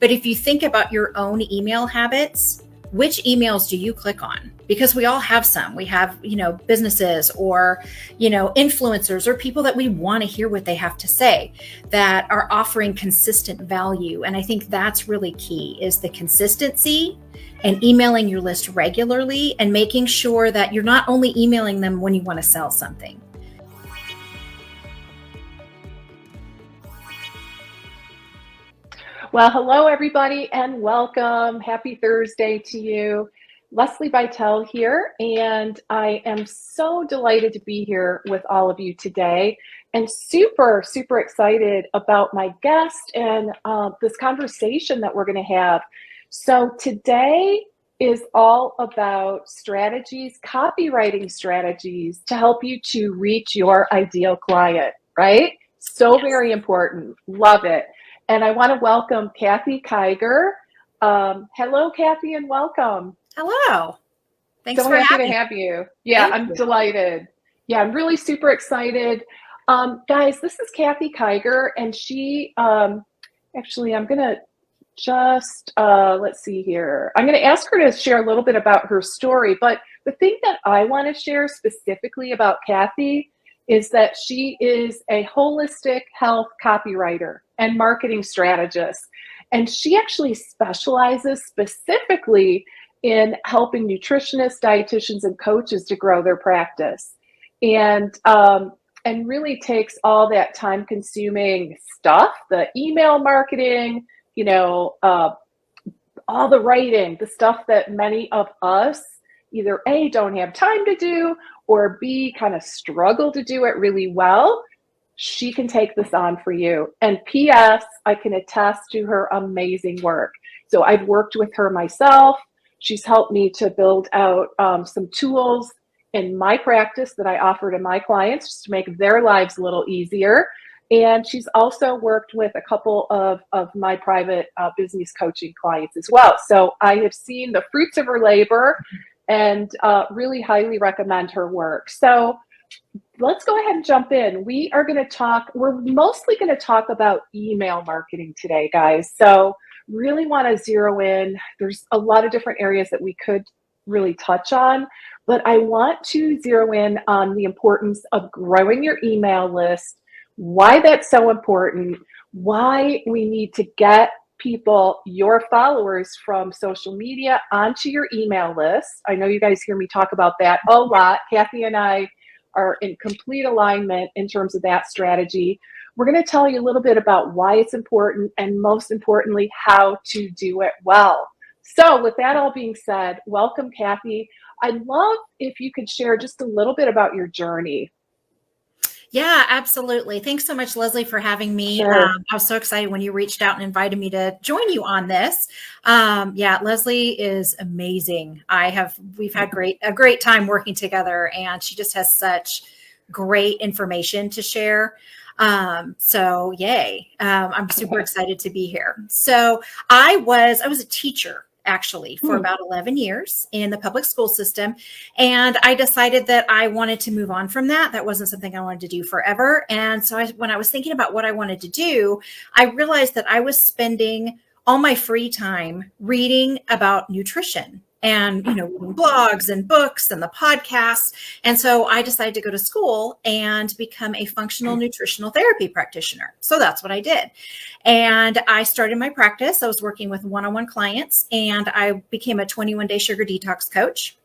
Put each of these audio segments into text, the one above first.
But if you think about your own email habits, which emails do you click on? Because we all have some. We have, businesses or, influencers or people that we want to hear what they have to say that are offering consistent value. And I think that's really key, is the consistency and emailing your list regularly and making sure that you're not only emailing them when you want to sell something. Well, hello, everybody, and welcome. Happy Thursday to you. Lesli Bitel here, and I am so delighted to be here with all of you today and super, super excited about my guest and this conversation that we're going to have. So today is all about strategies, copywriting strategies to help you to reach your ideal client, right? So very important. Love it. And I want to welcome Kathy Kiger. Hello, Kathy, and welcome. Hello. Thanks so for happy having to have you. Yeah, I'm delighted. Yeah, I'm really super excited. Guys, this is Kathy Kiger, and she, actually, I'm going to just, let's see here. I'm going to ask her to share a little bit about her story. But the thing that I want to share specifically about Kathy is that she is a holistic health copywriter and marketing strategist. And she actually specializes specifically in helping nutritionists, dietitians, and coaches to grow their practice. And really takes all that time-consuming stuff, the email marketing, all the writing, the stuff that many of us either A, don't have time to do, or B, kind of struggle to do it really well. She can take this on for you. And P.S., I can attest to her amazing work. So I've worked with her myself. She's helped me to build out some tools in my practice that I offer to my clients just to make their lives a little easier. And she's also worked with a couple of my private business coaching clients as well. So I have seen the fruits of her labor and really highly recommend her work. So let's go ahead and jump in. We're mostly going to talk about email marketing today, guys. So really want to zero in. There's a lot of different areas that we could really touch on, but I want to zero in on the importance of growing your email list, why that's so important, why we need to get people, your followers, from social media onto your email list. I know you guys hear me talk about that a lot. Kathy and I are in complete alignment in terms of that strategy. We're going to tell you a little bit about why it's important and, most importantly, how to do it well. So with that all being said, welcome, Kathy. I'd love if you could share just a little bit about your journey. Yeah, absolutely. Thanks so much, Lesli, for having me. Sure. I was so excited when you reached out and invited me to join you on this. Lesli is amazing. We've had a great time working together, and she just has such great information to share. So yay. I'm super excited to be here. So I was a teacher actually for about 11 years in the public school system. And I decided that I wanted to move on from that. That wasn't something I wanted to do forever. And so when I was thinking about what I wanted to do, I realized that I was spending all my free time reading about nutrition and, reading blogs and books and the podcasts. And so I decided to go to school and become a functional nutritional therapy practitioner. So that's what I did. And I started my practice. I was working with one-on-one clients, and I became a 21-day sugar detox coach.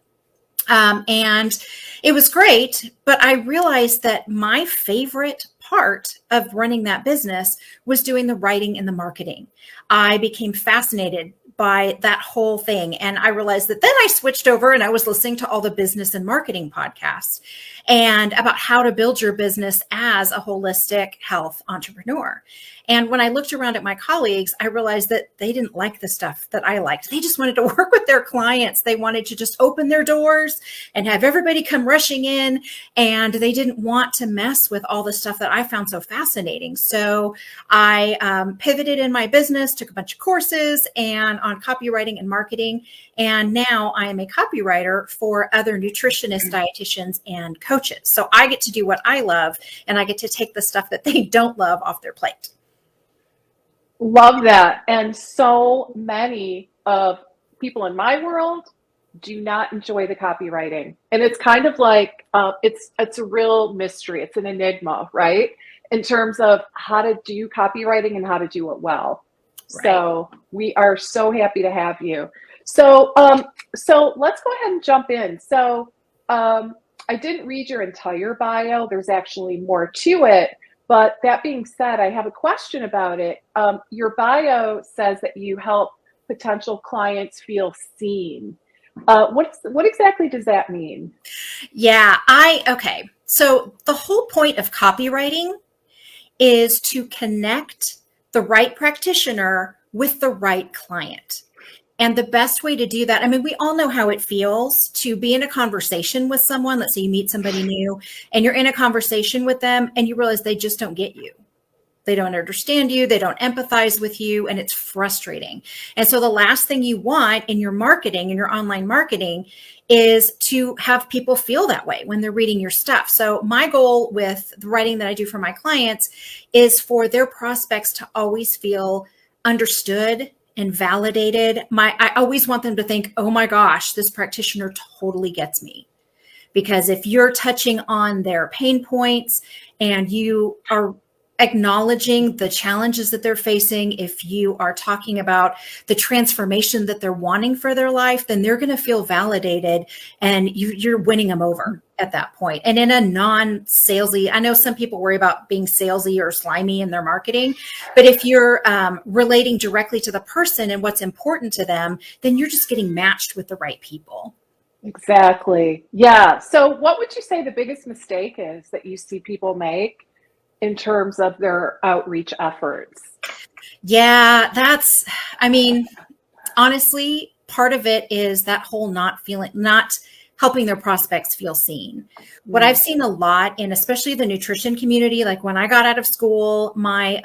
And it was great, but I realized that my favorite part of running that business was doing the writing and the marketing. I became fascinated by that whole thing. And I realized that then I switched over and I was listening to all the business and marketing podcasts and about how to build your business as a holistic health entrepreneur. And when I looked around at my colleagues, I realized that they didn't like the stuff that I liked. They just wanted to work with their clients. They wanted to just open their doors and have everybody come rushing in. And they didn't want to mess with all the stuff that I found so fascinating. So I pivoted in my business, took a bunch of courses and on copywriting and marketing. And now I am a copywriter for other nutritionists, dietitians, and coaches. So I get to do what I love, and I get to take the stuff that they don't love off their plate. Love that. And so many of people in my world do not enjoy the copywriting. And it's kind of like, it's a real mystery. It's an enigma, right? In terms of how to do copywriting and how to do it well. Right. So we are so happy to have you. So, so let's go ahead and jump in. So, I didn't read your entire bio. There's actually more to it. But that being said, I have a question about it. Your bio says that you help potential clients feel seen. What exactly does that mean? Yeah, okay. So the whole point of copywriting is to connect the right practitioner with the right client. And the best way to do that, I mean, we all know how it feels to be in a conversation with someone. Let's say you meet somebody new and you're in a conversation with them and you realize they just don't get you. They don't understand you. They don't empathize with you. And it's frustrating. And so the last thing you want in your marketing, in your online marketing, is to have people feel that way when they're reading your stuff. So my goal with the writing that I do for my clients is for their prospects to always feel understood and validated. I always want them to think, oh my gosh, this practitioner totally gets me. Because if you're touching on their pain points and you are acknowledging the challenges that they're facing, if you are talking about the transformation that they're wanting for their life, then they're going to feel validated and you're winning them over at that point. And in a non-salesy, I know some people worry about being salesy or slimy in their marketing, but if you're relating directly to the person and what's important to them, then you're just getting matched with the right people. Exactly. Yeah. So what would you say the biggest mistake is that you see people make in terms of their outreach efforts? Yeah, I mean, honestly, part of it is that whole not helping their prospects feel seen. What I've seen a lot in, especially the nutrition community, like when I got out of school, my,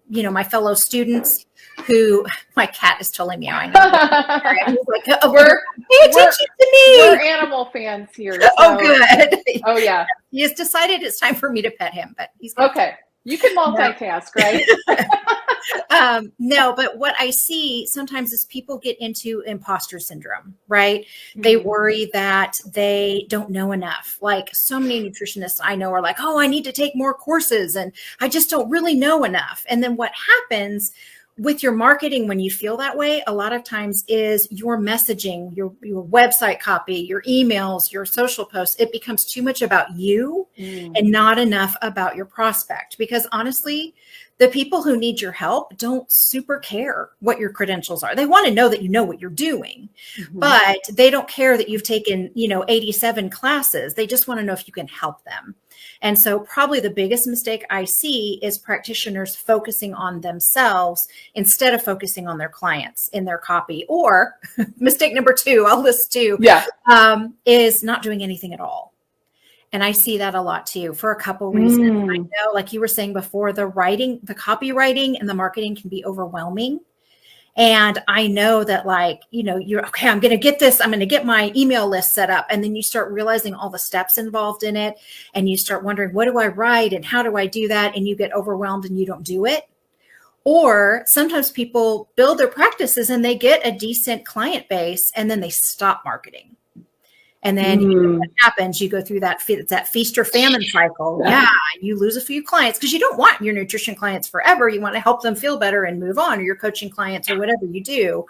my fellow students who, my cat is totally meowing. He's like, pay attention to me. We're animal fans here. So. Oh, good. Oh, yeah. He has decided it's time for me to pet him, but he's okay. You can multitask, right? No, but what I see sometimes is people get into imposter syndrome, right? Mm-hmm. They worry that they don't know enough. Like so many nutritionists I know are like, oh, I need to take more courses and I just don't really know enough. And then what happens with your marketing when you feel that way, a lot of times is your messaging, your website copy, your emails, your social posts, it becomes too much about you and not enough about your prospect. Because honestly, the people who need your help don't super care what your credentials are. They want to know that you know what you're doing, but they don't care that you've taken, 87 classes. They just want to know if you can help them. And so probably the biggest mistake I see is practitioners focusing on themselves instead of focusing on their clients in their copy. Or mistake number 2, I'll list 2, is not doing anything at all. And I see that a lot too for a couple reasons. I know, like you were saying before, the copywriting and the marketing can be overwhelming. And I know that you're okay, I'm going to get this. I'm going to get my email list set up. And then you start realizing all the steps involved in it. And you start wondering, what do I write? And how do I do that? And you get overwhelmed and you don't do it. Or sometimes people build their practices and they get a decent client base and then they stop marketing. And then what happens? You go through that feast or famine cycle. Yeah, you lose a few clients because you don't want your nutrition clients forever. You want to help them feel better and move on, or your coaching clients or whatever you do.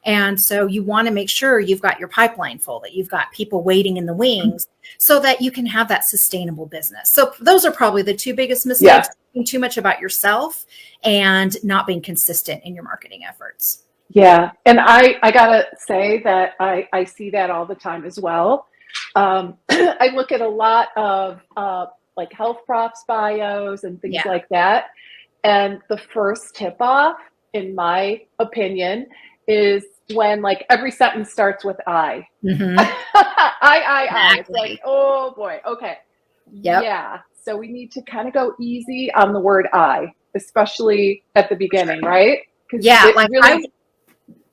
And so you want to make sure you've got your pipeline full, that you've got people waiting in the wings so that you can have that sustainable business. So those are probably the 2 biggest mistakes, thinking too much about yourself and not being consistent in your marketing efforts. Yeah. And I gotta say that I see that all the time as well. I look at a lot of like health profs bios and things like that. And the first tip off, in my opinion, is when like every sentence starts with I. I. It's like, oh boy. Okay. Yep. Yeah. So we need to kind of go easy on the word I, especially at the beginning, right? Yeah. Like really,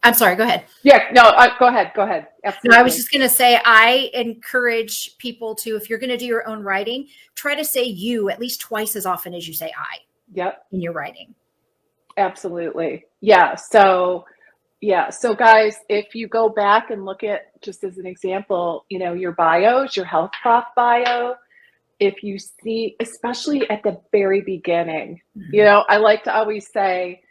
I'm sorry, go ahead. Yeah, no, go ahead. Absolutely. No, I was just going to say, I encourage people to, if you're going to do your own writing, try to say you at least twice as often as you say I in your writing. Absolutely. Yeah. So guys, if you go back and look at, just as an example, your bios, your health prof bio, if you see, especially at the very beginning, I like to always say,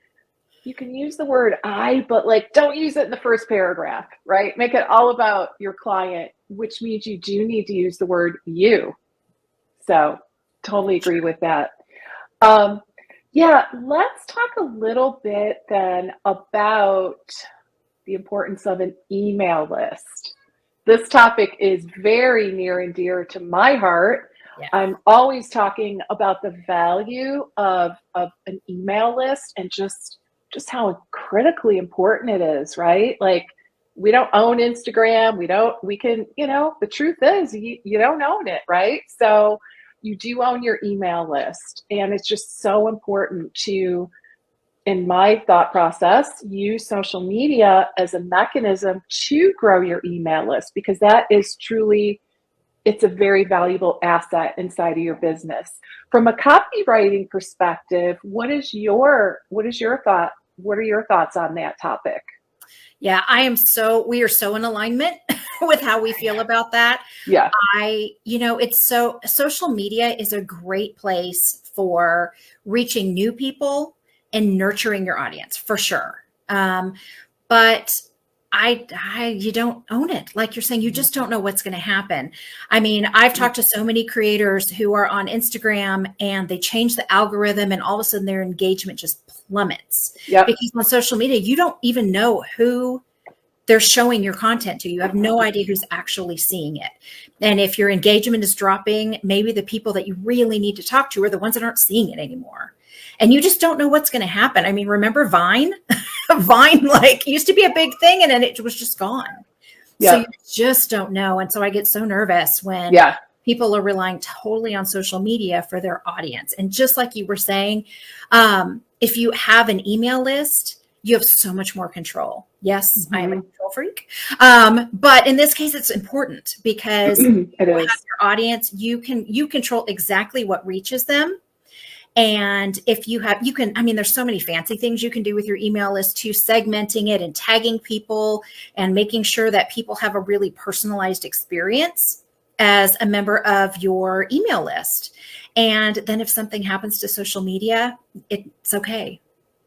you can use the word I, but don't use it in the first paragraph, right? Make it all about your client, which means you do need to use the word you. So totally agree with that. Let's talk a little bit then about the importance of an email list. This topic is very near and dear to my heart. Yeah. I'm always talking about the value of an email list and just how critically important it is, right? We don't own Instagram. The truth is you don't own it, right? So you do own your email list. And it's just so important to, in my thought process, use social media as a mechanism to grow your email list, because that is truly, it's a very valuable asset inside of your business. From a copywriting perspective, what are your thoughts on that topic? Yeah, we are so in alignment with how we feel about that. Yeah. Social media is a great place for reaching new people and nurturing your audience for sure. But you don't own it. Like you're saying, you just don't know what's going to happen. I mean, I've talked to so many creators who are on Instagram and they change the algorithm and all of a sudden their engagement just plummets. Yep. Because on social media, you don't even know who they're showing your content to. You have no idea who's actually seeing it. And if your engagement is dropping, maybe the people that you really need to talk to are the ones that aren't seeing it anymore. And you just don't know what's going to happen. I mean, remember Vine? Vine used to be a big thing and then it was just gone. Yeah. So you just don't know. And so I get so nervous when people are relying totally on social media for their audience. And just like you were saying, if you have an email list, you have so much more control. Yes, I am a control freak. But in this case, it's important because you have your audience, you control exactly what reaches them. And if there's so many fancy things you can do with your email list too, segmenting it and tagging people and making sure that people have a really personalized experience as a member of your email list. And then if something happens to social media, it's okay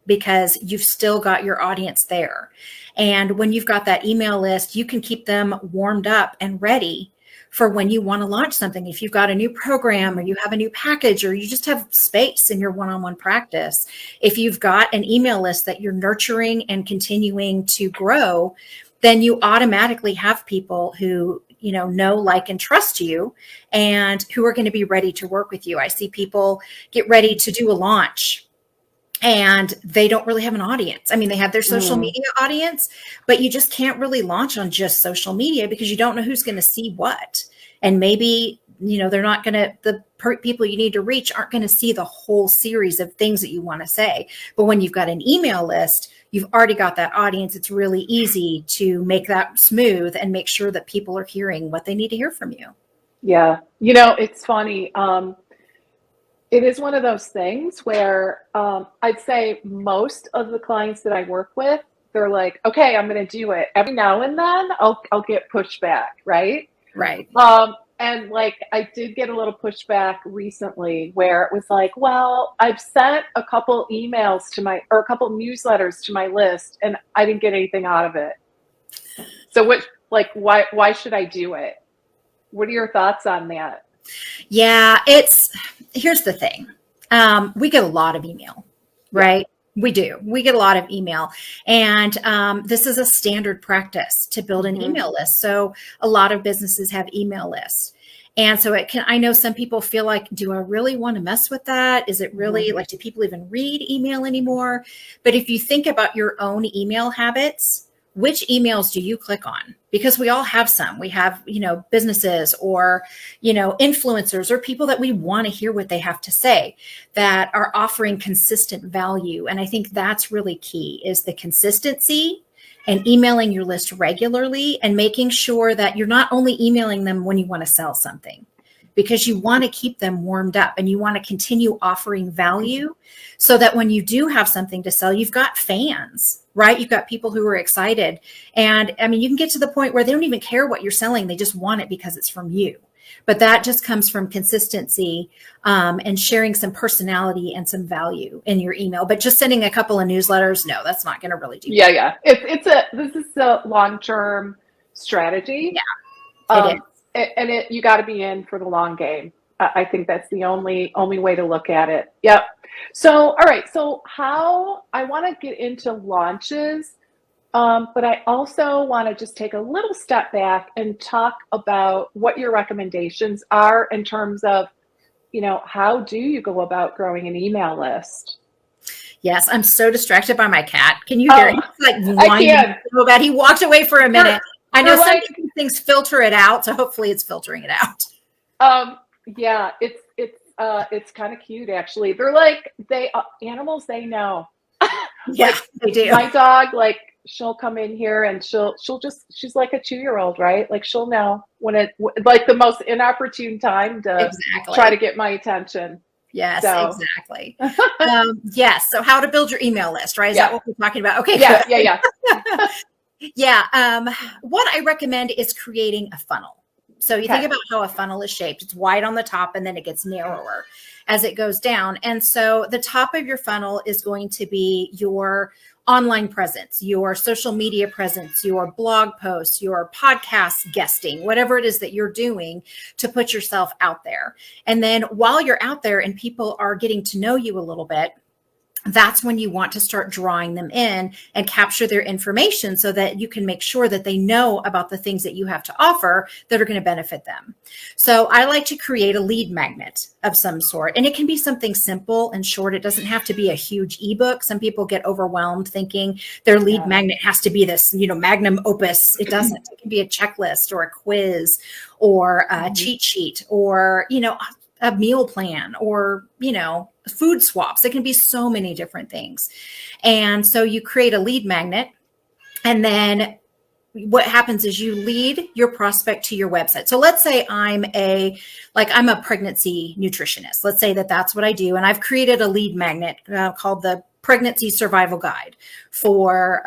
because you've still got your audience there. And when you've got that email list, you can keep them warmed up and ready for when you want to launch something. If you've got a new program or you have a new package or you just have space in your one-on-one practice, if you've got an email list that you're nurturing and continuing to grow, then you automatically have people who know, like, and trust you and who are going to be ready to work with you. I see people get ready to do a launch and they don't really have an audience. I mean, they have their social media audience, but you just can't really launch on just social media because you don't know who's going to see what. And maybe, they're not going to, the people you need to reach aren't going to see the whole series of things that you want to say. But when you've got an email list, you've already got that audience. It's really easy to make that smooth and make sure that people are hearing what they need to hear from you. Yeah. It's funny. It is one of those things where I'd say most of the clients that I work with, they're like, okay, I'm going to do it. Every now and then I'll get pushback, right? Right. And I did get a little pushback recently where it was like, well, I've sent a couple emails or a couple newsletters to my list and I didn't get anything out of it. So why should I do it? What are your thoughts on that? Yeah, here's the thing. We get a lot of email, right? Yeah. We do. We get a lot of email. And this is a standard practice to build an email list. So a lot of businesses have email lists. And so I know some people feel like, do I really want to mess with that? Is it really do people even read email anymore? But if you think about your own email habits, which emails do you click on? Because we all have some. We have, businesses or, influencers or people that we want to hear what they have to say that are offering consistent value. And I think that's really key is the consistency and emailing your list regularly and making sure that you're not only emailing them when you want to sell something. because you want to keep them warmed up and you want to continue offering value so that when you do have something to sell, you've got fans, right? You've got people who are excited. And I mean, you can get to the point where they don't even care what you're selling. They just want it because it's from you. But that just comes from consistency and sharing some personality and some value in your email. But just sending a couple of newsletters, no, that's not going to really do that. Yeah. This is a long-term strategy. Yeah, it is. And you got to be in for the long game. I think that's the only way to look at it. Yep. So, all right. So how I want to get into launches, but I also want to just take a little step back and talk about what your recommendations are in terms of, how do you go about growing an email list? Yes, I'm so distracted by my cat. Can you hear him? He's like whining so bad. He walked away for a minute. I know some things filter it out, so hopefully it's filtering it out. Yeah, it's kind of cute actually. They're like animals they know. Yeah, they do. My dog, like, she'll come in here and she's like a 2-year-old, right? Like, she'll know when like the most inopportune time to try to get my attention. Yes, exactly. Yes. So how to build your email list, right? Is that what we're talking about? Okay. Yeah. Yeah. What I recommend is creating a funnel. So you think about how a funnel is shaped. It's wide on the top and then it gets narrower as it goes down. And so the top of your funnel is going to be your online presence, your social media presence, your blog posts, your podcast guesting, whatever it is that you're doing to put yourself out there. And then while you're out there and people are getting to know you a little bit, that's when you want to start drawing them in and capture their information so that you can make sure that they know about the things that you have to offer that are going to benefit them. So I like to create a lead magnet of some sort, and it can be something simple and short. It doesn't have to be a huge ebook. Some people get overwhelmed thinking their lead magnet has to be this, magnum opus. It doesn't. It can be a checklist or a quiz or a cheat sheet or, a meal plan or, food swaps. It can be so many different things. And so you create a lead magnet, and then what happens is you lead your prospect to your website. So let's say I'm a pregnancy nutritionist. Let's say that that's what I do. And I've created a lead magnet called the Pregnancy Survival Guide for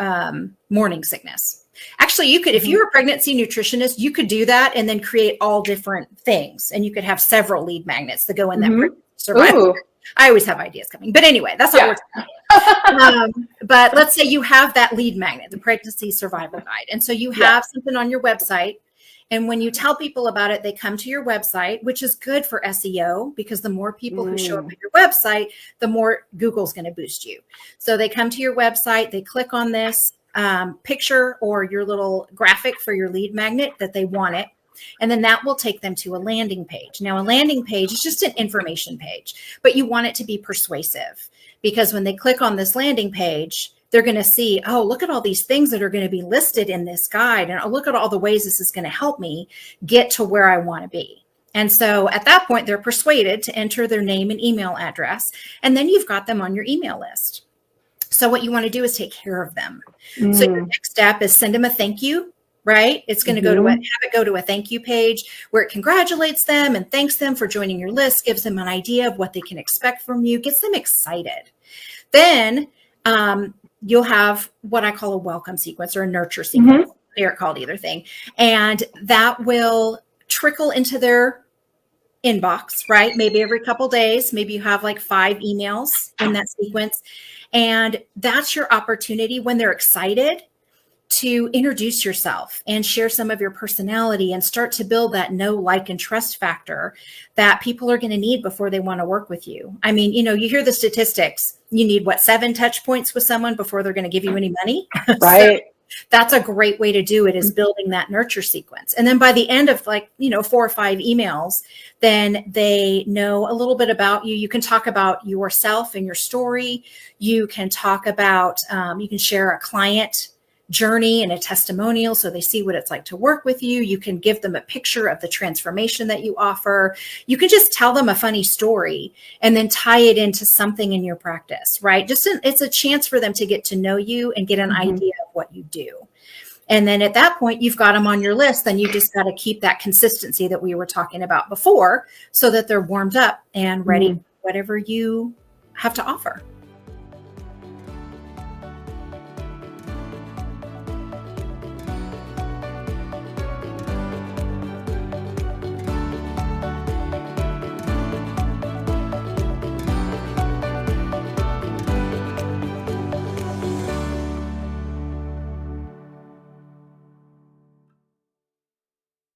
morning sickness. Actually, you could, if you're a pregnancy nutritionist, you could do that and then create all different things. And you could have several lead magnets that go in that survival. I always have ideas coming. But anyway, that's not what but let's say you have that lead magnet, the Pregnancy Survival Guide. And so you have something on your website. And when you tell people about it, they come to your website, which is good for SEO because the more people who show up at your website, the more Google's going to boost you. So they come to your website, they click on this picture or your little graphic for your lead magnet that they want it. And then that will take them to a landing page. Now, a landing page is just an information page, but you want it to be persuasive because when they click on this landing page, they're going to see, oh, look at all these things that are going to be listed in this guide. And look at all the ways this is going to help me get to where I want to be. And so at that point, they're persuaded to enter their name and email address. And then you've got them on your email list. So what you want to do is take care of them. So your next step is send them a thank you. Right? It's going to go to have it go to a thank you page where it congratulates them and thanks them for joining your list, gives them an idea of what they can expect from you, gets them excited. Then you'll have what I call a welcome sequence or a nurture sequence. They're called either thing. And that will trickle into their inbox, right? Maybe every couple days, maybe you have like 5 emails in that sequence. And that's your opportunity when they're excited to introduce yourself and share some of your personality and start to build that know, like, and trust factor that people are going to need before they want to work with you. I mean, you hear the statistics. You need 7 touch points with someone before they're going to give you any money. Right. So that's a great way to do it, is building that nurture sequence. And then by the end of 4 or 5 emails, then they know a little bit about you. You can talk about yourself and your story. You can talk about, you can share a client journey and a testimonial so they see what it's like to work with you. You can give them a picture of the transformation that you offer. You can just tell them a funny story and then tie it into something in your practice, right? It's a chance for them to get to know you and get an idea of what you do. And then at that point, you've got them on your list. Then you just got to keep that consistency that we were talking about before so that they're warmed up and ready for whatever you have to offer.